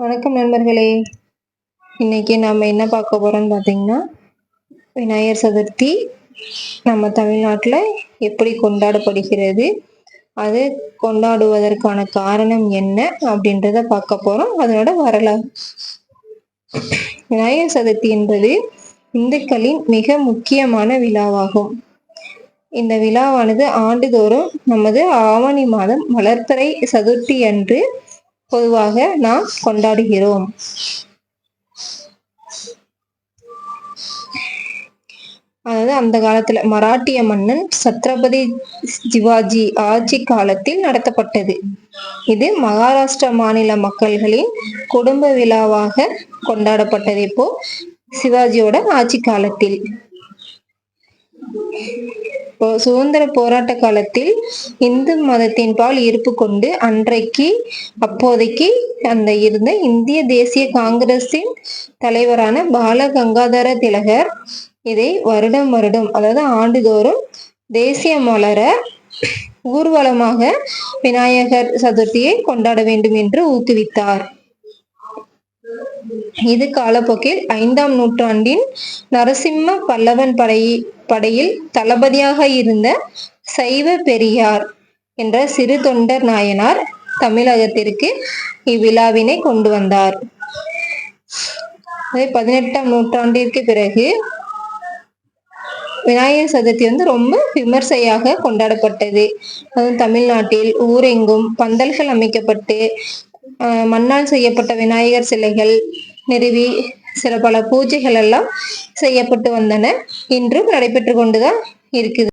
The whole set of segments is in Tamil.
வணக்கம் நண்பர்களே. இன்னைக்கு நம்ம என்ன பார்க்க போறோம்னு பார்த்தீங்கன்னா, விநாயகர் சதுர்த்தி நம்ம தமிழ்நாட்டில் எப்படி கொண்டாடப்படுகிறது, அது கொண்டாடுவதற்கான காரணம் என்ன அப்படின்றத பார்க்க போறோம். அதனோட வரலாறு. விநாயகர் சதுர்த்தி என்பது இந்துக்களின் மிக முக்கியமான விழாவாகும். இந்த விழாவானது ஆண்டுதோறும் நமது ஆவணி மாதம் வளர்பிறை சதுர்த்தி அன்று பொதுவாக நாம் கொண்டாடுகிறோம். அதாவது அந்த காலத்துல மராட்டிய மன்னன் சத்ரபதி சிவாஜி ஆட்சி காலத்தில் நடத்தப்பட்டது. இது மகாராஷ்டிரா மாநில மக்கள்களின் குடும்ப விழாவாக கொண்டாடப்பட்டது. இப்போ சிவாஜியோட ஆட்சி காலத்தில் சுதந்திர போராட்ட காலத்தில் இந்து மதத்தின் பால் ஈர்ப்பு கொண்டு அப்போதைக்கு இருந்த இந்திய தேசிய காங்கிரசின் தலைவரான பால கங்காதர திலகர் இதை வருடம் அதாவது ஆண்டுதோறும் தேசிய மலர ஊர்வலமாக விநாயகர் சதுர்த்தியை கொண்டாட வேண்டும் என்று ஊக்குவித்தார். இது காலப்போக்கில் 5ஆம் நூற்றாண்டின் நரசிம்ம பல்லவன் படையில் தளபதியாக இருந்த சைவ பெரியார் என்ற சிறு தொண்டர் நாயனார் தமிழகத்திற்கு இவ்விழாவினை கொண்டு வந்தார். 18ஆம் நூற்றாண்டிற்கு பிறகு விநாயகர் சதுர்த்தி ரொம்ப விமர்சையாக கொண்டாடப்பட்டது. அதுவும் தமிழ்நாட்டில் ஊரெங்கும் பந்தல்கள் அமைக்கப்பட்டு மண்ணால் செய்யப்பட்ட விநாயகர் சிலைகள் நிறுவி சில பல பூஜைகள் எல்லாம் செய்யப்பட்டு வந்தன. இன்றும் நடைபெற்று கொண்டுதான் இருக்குது.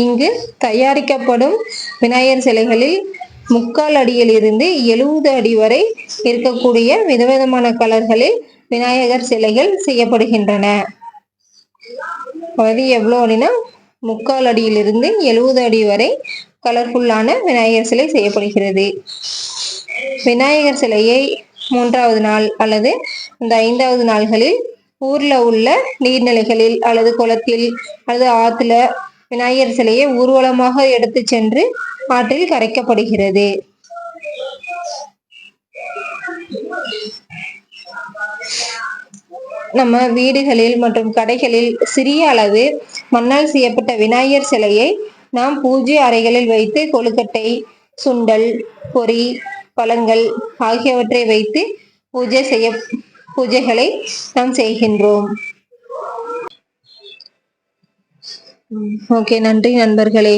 இங்கு தயாரிக்கப்படும் விநாயகர் சிலைகளில் 3/4 அடியில் இருந்து 70 அடி வரை இருக்கக்கூடிய விதவிதமான கலர்களில் விநாயகர் சிலைகள் செய்யப்படுகின்றன. அது எவ்வளவு அப்படின்னா 3/4 அடியிலிருந்து 70 அடி வரை கலர்ஃபுல்லான விநாயகர் சிலை செய்யப்படுகிறது. விநாயகர் சிலையை 3ஆவது நாள் அல்லது இந்த 5ஆவது நாள்களில் ஊர்ல உள்ள நீர்நிலைகளில் அல்லது குளத்தில் அல்லது ஆத்துல விநாயகர் சிலையை ஊர்வலமாக எடுத்து சென்று ஆற்றில் கரைக்கப்படுகிறது. நம்ம வீடுகளில் மற்றும் கடைகளில் சிறிய அளவு மண்ணால் செய்யப்பட்ட விநாயகர் சிலையை நாம் பூஜை அறைகளில் வைத்து கொழுக்கட்டை, சுண்டல், பொரி, பழங்கள் ஆகியவற்றை வைத்து பூஜைகளை நாம் செய்கின்றோம். ஓகே, நன்றி நண்பர்களே.